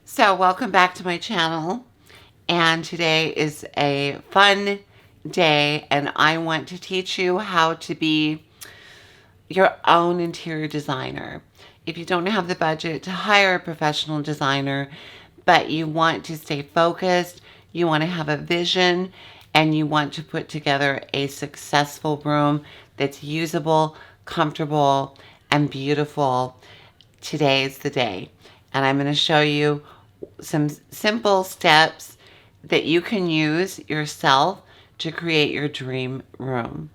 So welcome back to my channel, and today is a fun day and I want to teach you how to be your own interior designer. If you don't have the budget to hire a professional designer, but you want to stay focused, you want to have a vision, and you want to put together a successful room that's usable, comfortable, and beautiful, today is the day. And I'm going to show you some simple steps that you can use yourself to create your dream room.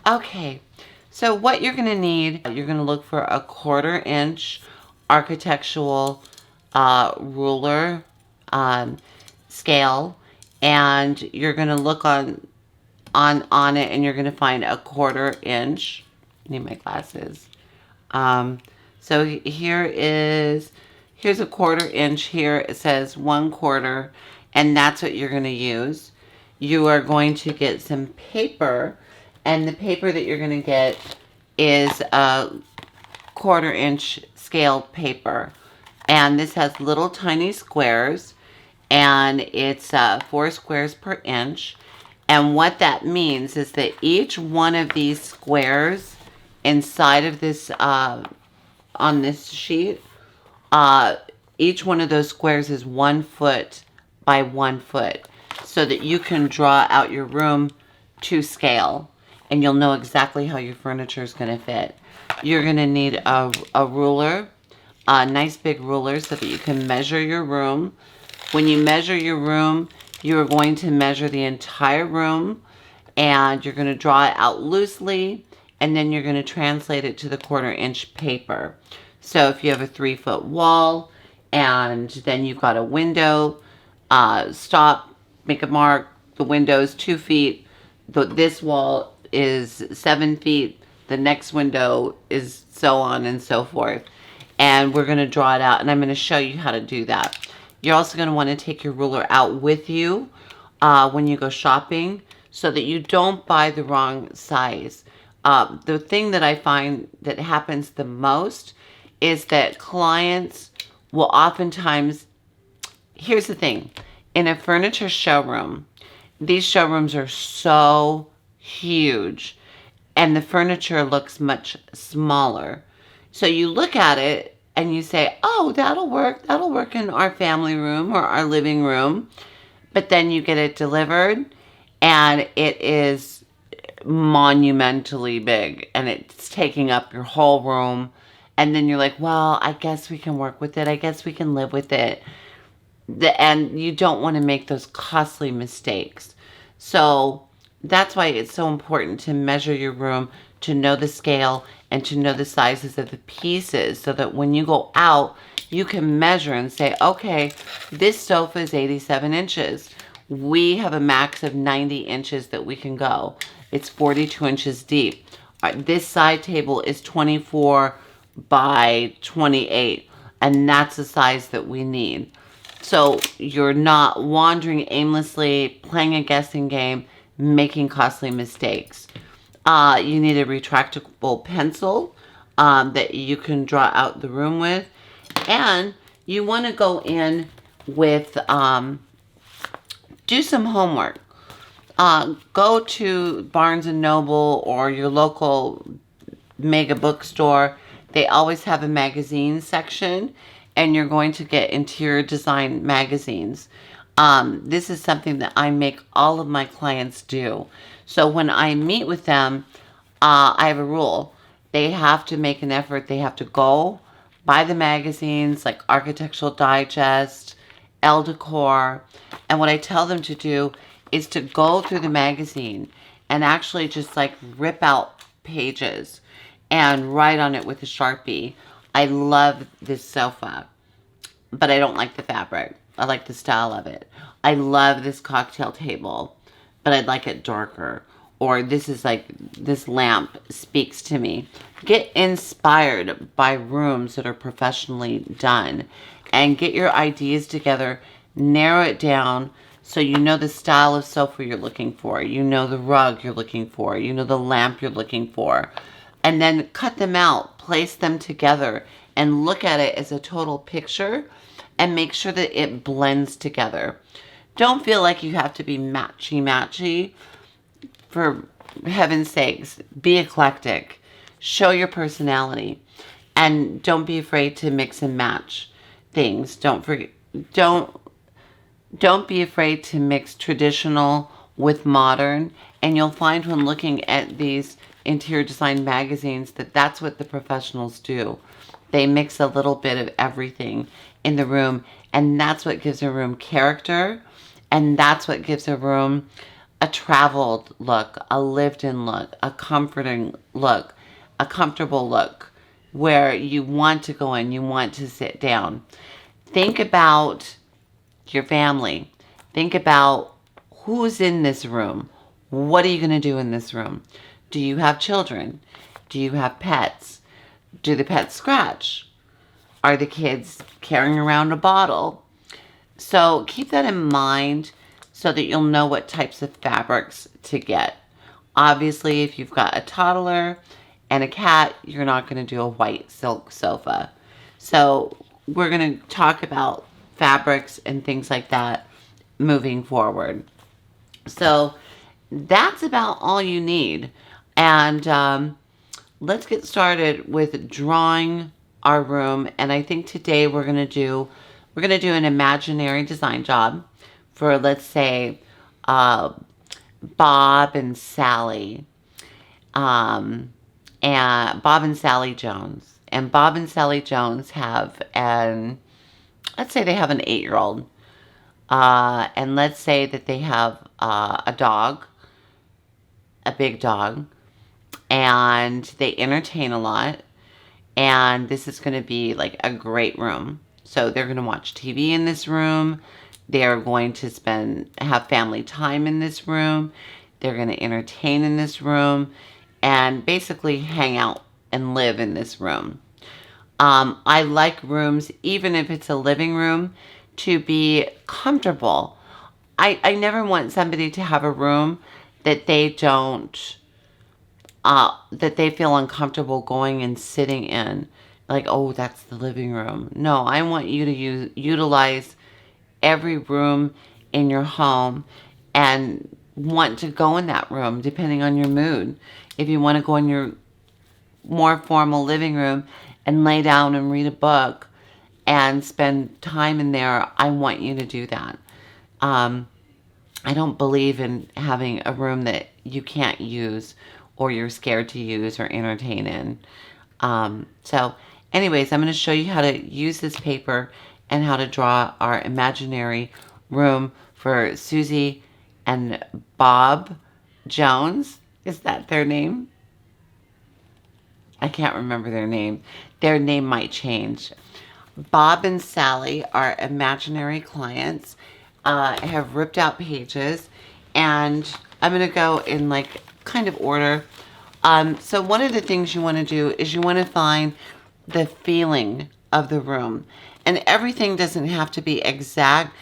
Okay, so what you're going to need, you're going to look for a 1/4-inch architectural ruler scale, and you're going to look on it, and you're going to find a 1/4-inch. I need my glasses. So here's a 1/4-inch. Here it says 1/4, and that's what you're going to use. You are going to get some paper, and the paper that you're going to get is a 1/4-inch scaled paper, and this has little tiny squares, and it's 4 squares per inch. And what that means is that each one of these squares inside of this on this sheet, each one of those squares is 1 foot by 1 foot, so that you can draw out your room to scale, and you'll know exactly how your furniture is going to fit. You're going to need a ruler, a nice big ruler, so that you can measure your room. When you measure your room, you are going to measure the entire room, and you're going to draw it out loosely, and then you're going to translate it to the 1/4-inch paper. So if you have a 3-foot wall, and then you've got a window, stop, make a mark. The window's 2 feet. This wall is 7 feet. The next window is so on and so forth. And we're going to draw it out, and I'm going to show you how to do that. You're also going to want to take your ruler out with you when you go shopping, so that you don't buy the wrong size. The thing that I find that happens the most is that clients will oftentimes, here's the thing, in a furniture showroom, these showrooms are so huge, and the furniture looks much smaller. So you look at it and you say, oh, that'll work in our family room or our living room. But then you get it delivered, and it is monumentally big, and it's taking up your whole room. And then you're like, well, I guess we can work with it. I guess we can live with it. And you don't want to make those costly mistakes. So that's why it's so important to measure your room, to know the scale, and to know the sizes of the pieces, so that when you go out, you can measure and say, okay, this sofa is 87 inches. We have a max of 90 inches that we can go. It's 42 inches deep. This side table is 24 by 28, and that's the size that we need. So you're not wandering aimlessly, playing a guessing game, making costly mistakes. You need a retractable pencil that you can draw out the room with. And you want to go in with, do some homework. Go to Barnes & Noble or your local mega bookstore. They always have a magazine section, and you're going to get interior design magazines. This is something that I make all of my clients do. So when I meet with them, I have a rule. They have to make an effort. They have to go buy the magazines like Architectural Digest Elle Decor. And what I tell them to do is to go through the magazine and actually just like rip out pages and write on it with a Sharpie. I love this sofa, but I don't like the fabric. I like the style of it. I love this cocktail table, but I'd like it darker. Or this is like, this lamp speaks to me. Get inspired by rooms that are professionally done and get your ideas together. Narrow it down so you know the style of sofa you're looking for. You know the rug you're looking for. You know the lamp you're looking for. And then cut them out, place them together, and look at it as a total picture and make sure that it blends together. Don't feel like you have to be matchy-matchy. For heaven's sakes, be eclectic. Show your personality. And don't be afraid to mix and match things. Don't be afraid to mix traditional with modern. And you'll find when looking at these interior design magazines that that's what the professionals do. They mix a little bit of everything in the room, and that's what gives a room character, and that's what gives a room a traveled look, a lived-in look, a comforting look, a comfortable look, where you want to go in, you want to sit down. Think about your family. Think about who's in this room. What are you going to do in this room? Do you have children? Do you have pets? Do the pets scratch? Are the kids carrying around a bottle? So keep that in mind so that you'll know what types of fabrics to get. Obviously, if you've got a toddler and a cat, you're not going to do a white silk sofa. So we're going to talk about fabrics and things like that moving forward. So that's about all you need. And let's get started with drawing our room. And I think today we're going to do an imaginary design job for, let's say, Bob and Sally, and Bob and Sally Jones. And Bob and Sally Jones have let's say they have an 8-year-old. And let's say that they have a dog, a big dog, and they entertain a lot. And this is going to be like a great room. So they're going to watch TV in this room. They're going to have family time in this room. They're going to entertain in this room and basically hang out and live in this room. I like rooms, even if it's a living room, to be comfortable. I never want somebody to have a room that they don't, that they feel uncomfortable going and sitting in. Like, oh, that's the living room. No, I want you to utilize every room in your home and want to go in that room depending on your mood. If you want to go in your more formal living room and lay down and read a book and spend time in there, I want you to do that. I don't believe in having a room that you can't use or you're scared to use or entertain in. So anyways, I'm going to show you how to use this paper and how to draw our imaginary room for Susie and Bob Jones. Is that their name? I can't remember their name. Their name might change. Bob and Sally are imaginary clients. I have ripped out pages, and I'm going to go in like kind of order. So one of the things you want to do is you want to find the feeling of the room. And everything doesn't have to be exact.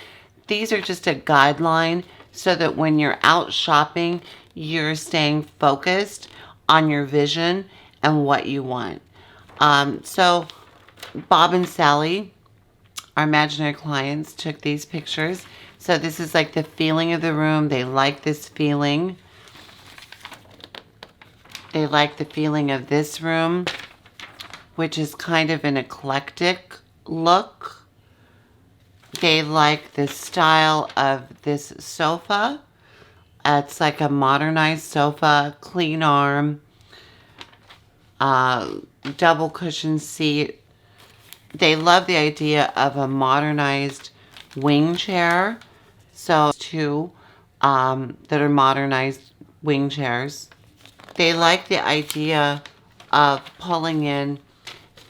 These are just a guideline so that when you're out shopping, you're staying focused on your vision and what you want. So Bob and Sally, our imaginary clients, took these pictures. So this is like the feeling of the room. They like this feeling. They like the feeling of this room, which is kind of an eclectic look. They like the style of this sofa. It's like a modernized sofa, clean arm, double cushion seat. They love the idea of a modernized wing chair. So two that are modernized wing chairs. They like the idea of pulling in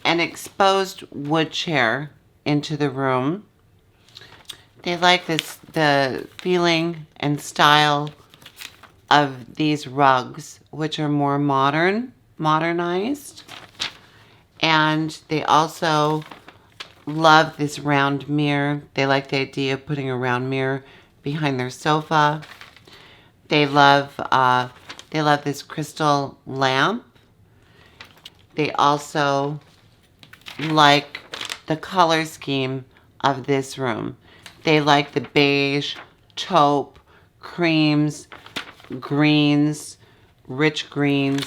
an exposed wood chair into the room. They like the feeling and style of these rugs, which are more modernized. And they also love this round mirror. They like the idea of putting a round mirror behind their sofa. They love this crystal lamp. They also like the color scheme of this room. They like the beige, taupe, creams, greens, rich greens.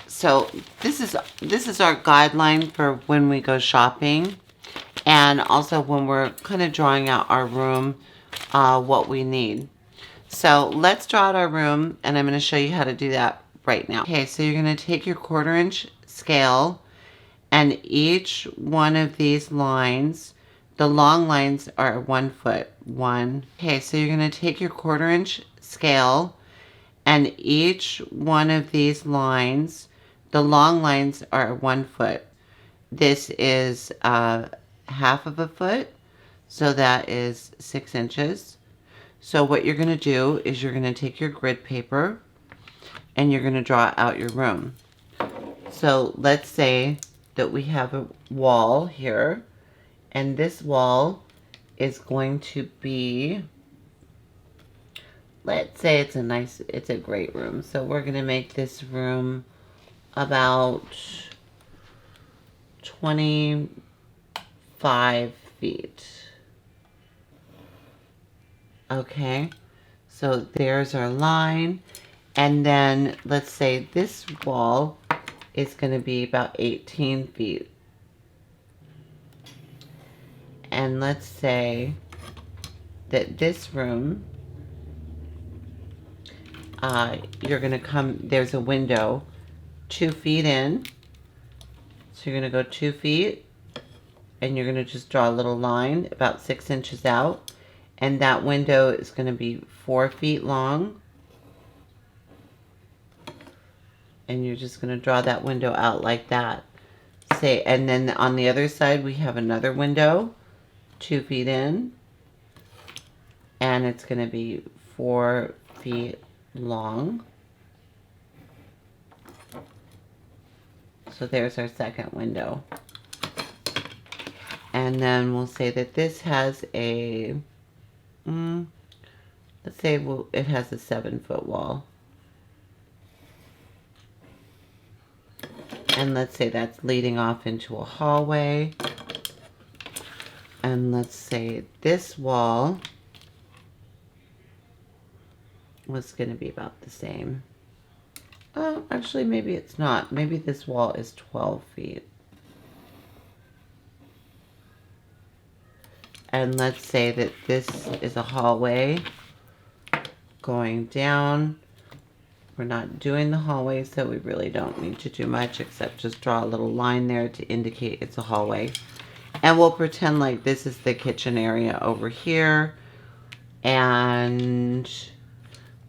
So this is our guideline for when we go shopping, and also when we're kind of drawing out our room, what we need. So let's draw out our room, and I'm going to show you how to do that right now. Okay, so you're going to take your 1/4 inch scale, and each one of these lines, the long lines are 1 foot. One. Okay, so you're going to take your 1/4 inch scale, and each one of these lines, the long lines are 1 foot. This is 1/2 of a foot, so that is 6 inches. So what you're going to do is you're going to take your grid paper and you're going to draw out your room. So let's say that we have a wall here, and this wall is going to be, let's say it's a great room. So we're going to make this room about 25 feet. Okay, so there's our line. And then let's say this wall is going to be about 18 feet. And let's say that this room, you're going to come, there's a window 2 feet in. So you're going to go 2 feet, and you're going to just draw a little line about 6 inches out. And that window is going to be 4 feet long. And you're just going to draw that window out like that. Say, and then on the other side, we have another window, 2 feet in. And it's going to be 4 feet long. So there's our second window. And then we'll say that this has a, let's say it has a 7-foot wall. And let's say that's leading off into a hallway. And let's say this wall was going to be about the same. Oh, actually, maybe it's not. Maybe this wall is 12 feet. And let's say that this is a hallway going down. We're not doing the hallway, so we really don't need to do much except just draw a little line there to indicate it's a hallway. And we'll pretend like this is the kitchen area over here. And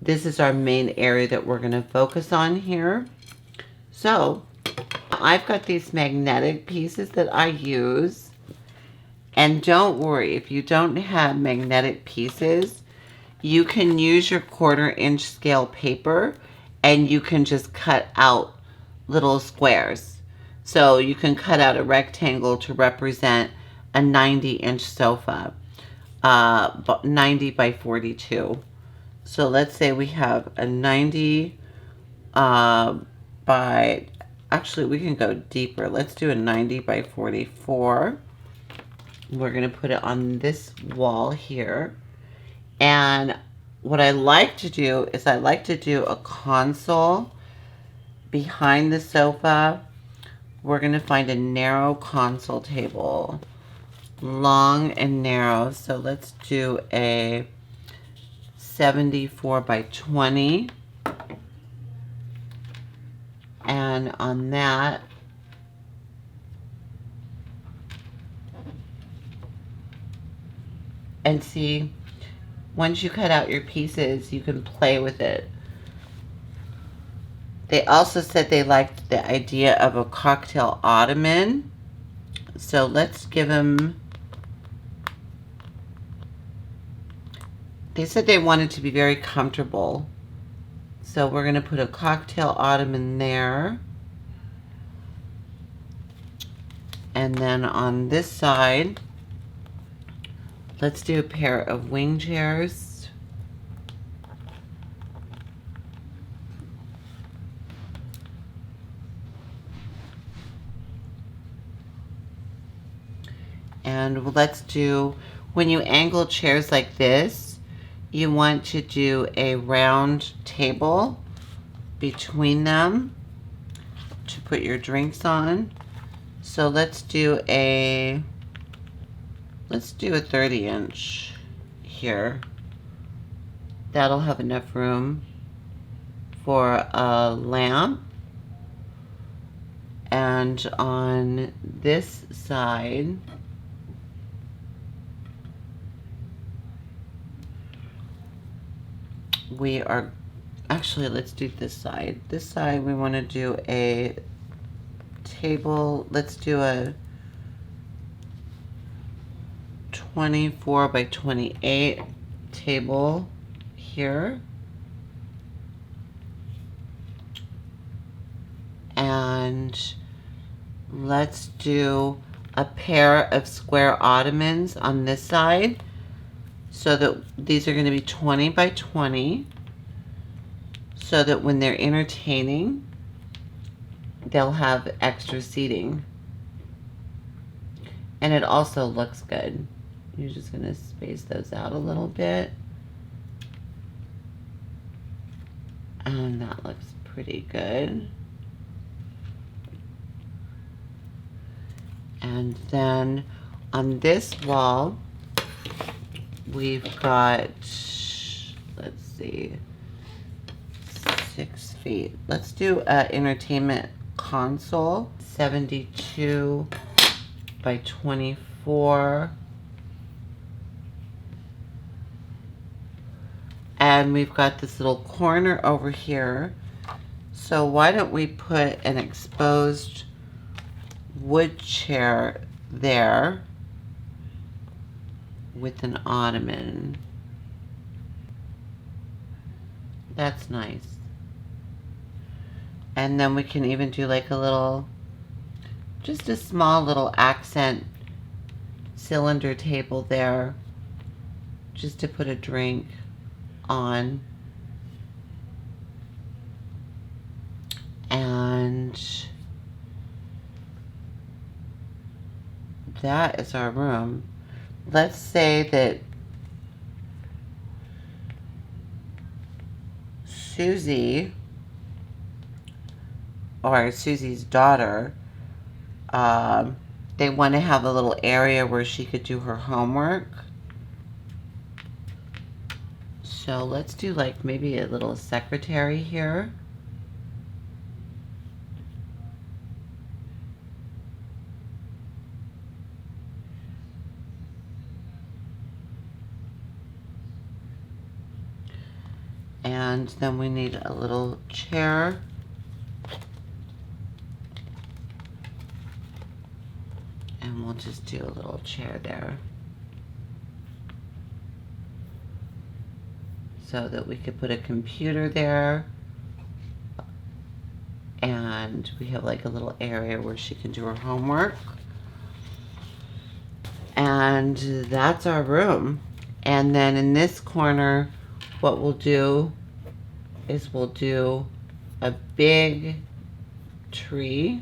this is our main area that we're going to focus on here. So I've got these magnetic pieces that I use. And don't worry, if you don't have magnetic pieces, you can use your 1/4 inch scale paper and you can just cut out little squares. So you can cut out a rectangle to represent a 90-inch sofa, 90 by 42. So let's say we have a 90 by, actually we can go deeper. Let's do a 90 by 44. We're going to put it on this wall here. And what I like to do is I like to do a console behind the sofa. We're going to find a narrow console table, long and narrow. So let's do a 74 by 20. And on that, And see, once you cut out your pieces, you can play with it. They also said they liked the idea of a cocktail ottoman. So let's give them, they said they wanted to be very comfortable. So we're going to put a cocktail ottoman there. And then on this side, let's do a pair of wing chairs. And let's do, when you angle chairs like this, you want to do a round table between them to put your drinks on. So let's do a 30-inch here. That'll have enough room for a lamp. And on this side, we are, actually, let's do this side. This side, we want to do a table. Let's do a 24 by 28 table here. And let's do a pair of square ottomans on this side, so that these are going to be 20 by 20, so that when they're entertaining, they'll have extra seating. And it also looks good. You're just going to space those out a little bit. And that looks pretty good. And then on this wall, we've got, let's see, 6 feet. Let's do an entertainment console, 72 by 24. And we've got this little corner over here. So why don't we put an exposed wood chair there with an ottoman. That's nice. And then we can even do like a little, just a small little accent cylinder table there, just to put a drink on. And that is our room. Let's say that Susie, or Susie's daughter, they want to have a little area where she could do her homework. So let's do like maybe a little secretary here. And then we need a little chair. And we'll just do a little chair there, so that we could put a computer there. And we have like a little area where she can do her homework. And that's our room. And then in this corner, what we'll do is we'll do a big tree.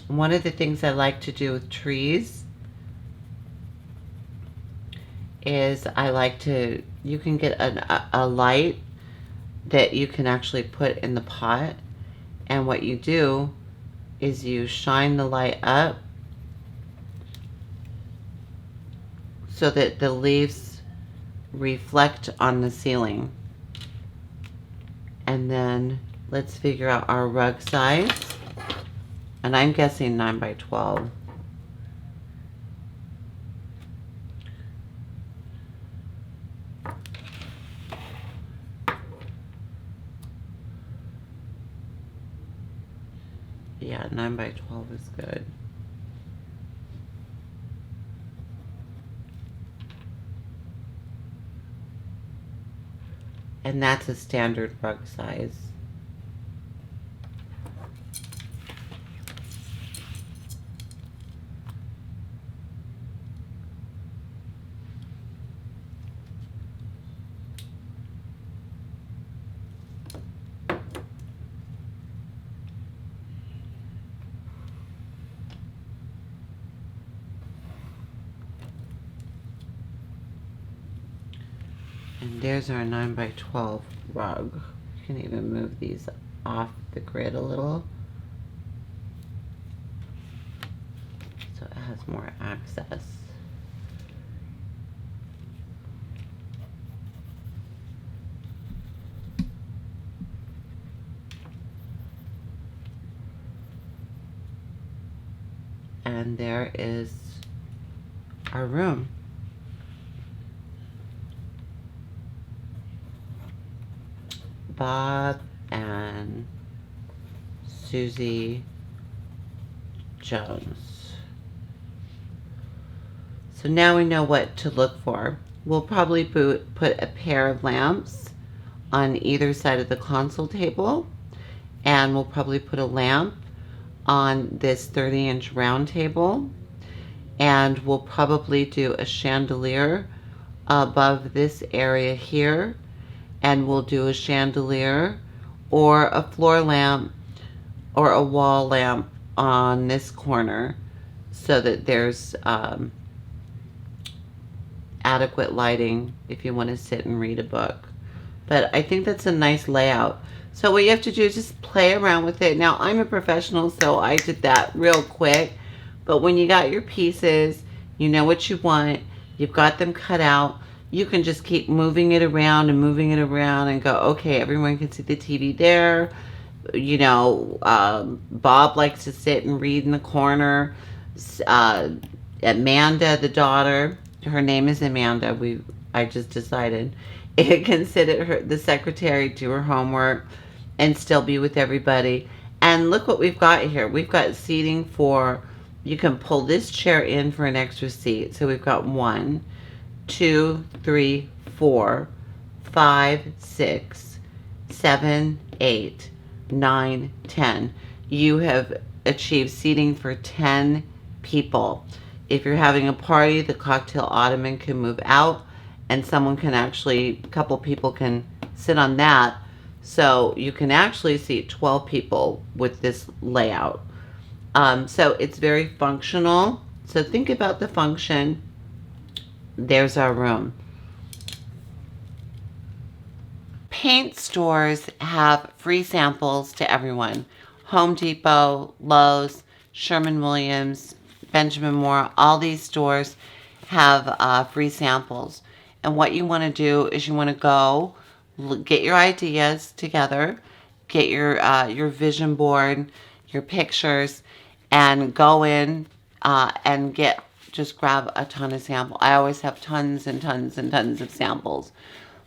One of the things I like to do with trees is I like to, you can get a light that you can actually put in the pot. And what you do is you shine the light up so that the leaves reflect on the ceiling. And then let's figure out our rug size. And I'm guessing 9 by 12. 9 by 12 is good. And that's a standard rug size. And there's our 9 by 12 rug. You can even move these off the grid a little, so it has more access. And there is our room. Bob and Susie Jones. So now we know what to look for. We'll probably put a pair of lamps on either side of the console table, and we'll probably put a lamp on this 30-inch round table, and we'll probably do a chandelier above this area here, and we'll do a chandelier or a floor lamp or a wall lamp on this corner so that there's adequate lighting if you want to sit and read a book. But I think that's a nice layout. So what you have to do is just play around with it. Now, I'm a professional, so I did that real quick. But when you got your pieces, you know what you want, you've got them cut out, you can just keep moving it around and moving it around and go, okay, everyone can see the TV there. You know, Bob likes to sit and read in the corner. Amanda, the daughter, her name is Amanda. I just decided. It can sit at the secretary, do her homework, and still be with everybody. And look what we've got here. We've got seating for, you can pull this chair in for an extra seat. So we've got 1, 2, 3, 4, 5, 6, 7, 8, 9, 10. You have achieved seating for 10 people. If you're having a party, the cocktail ottoman can move out and someone can actually, a couple people can sit on that. So you can actually seat 12 people with this layout. So it's very functional. So think about the function. There's our room. Paint stores have free samples to everyone. Home Depot, Lowe's, Sherwin-Williams, Benjamin Moore, all these stores have free samples. And what you want to do is you want to go get your ideas together, get your vision board, your pictures, and go in and just grab a ton of samples. I always have tons and tons and tons of samples.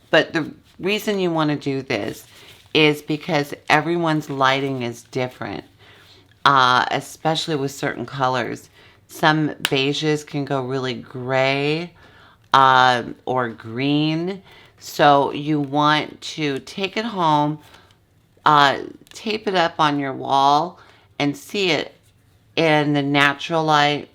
But the reason you want to do this is because everyone's lighting is different, especially with certain colors. Some beiges can go really gray or green. So you want to take it home, tape it up on your wall, and see it in the natural light,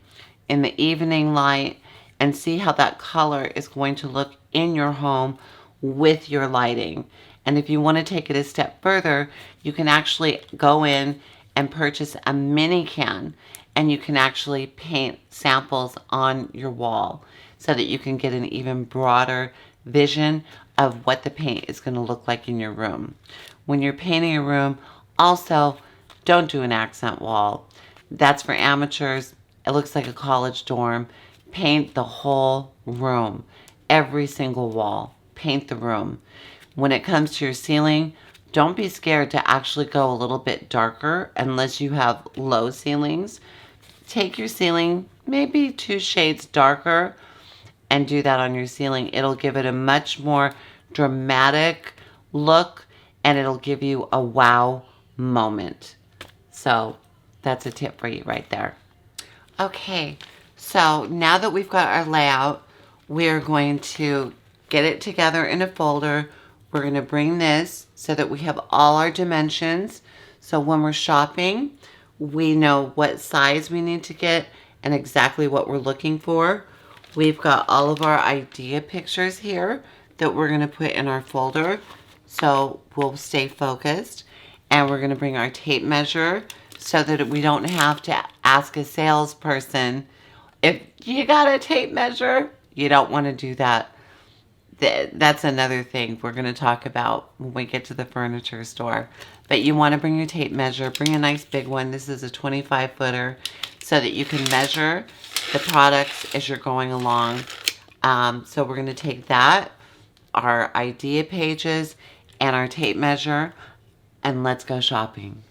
in the evening light, and see how that color is going to look in your home with your lighting. And if you want to take it a step further, you can actually go in and purchase a mini can, and you can actually paint samples on your wall so that you can get an even broader vision of what the paint is going to look like in your room. When you're painting a room, also, don't do an accent wall. That's for amateurs. It looks like a college dorm. Paint the whole room, every single wall. Paint the room. When it comes to your ceiling, don't be scared to actually go a little bit darker unless you have low ceilings. Take your ceiling maybe 2 shades darker and do that on your ceiling. It'll give it a much more dramatic look, and it'll give you a wow moment. So That's a tip for you right there. Okay, so now that we've got our layout, we're going to get it together in a folder. We're going to bring this so that we have all our dimensions. So when we're shopping, we know what size we need to get and exactly what we're looking for. We've got all of our idea pictures here that we're going to put in our folder, so we'll stay focused. And we're going to bring our tape measure so that we don't have to ask a salesperson if you got a tape measure. You don't want to do that. That's another thing we're going to talk about when we get to the furniture store. But you want to bring your tape measure. Bring a nice big one. This is a 25-footer so that you can measure the products as you're going along. So we're going to take that, our idea pages, and our tape measure, and let's go shopping.